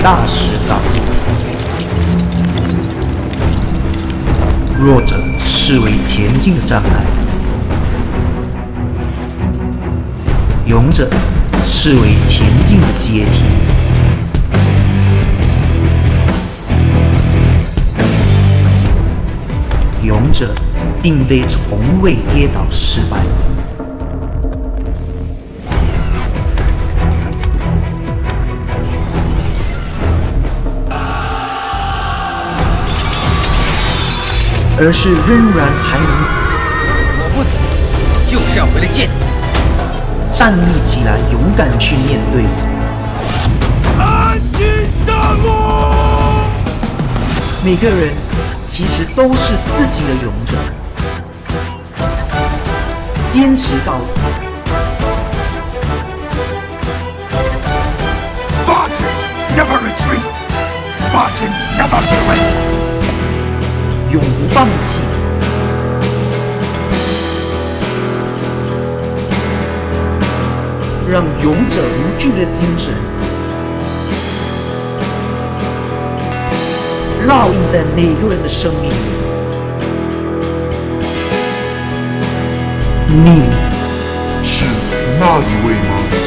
大石挡路，弱者视为前进的障碍，勇者视为前进的阶梯。勇者并非从未跌倒失败，而是仍然还能我不死，就是要回来见你。站立起来，勇敢去面对。安心上路。每个人其实都是自己的勇者，坚持到底。Spartans never retreat. Spartans never surrender. 永不放弃。让勇者无惧的精神烙印在每个人的生命里。你是那一位吗？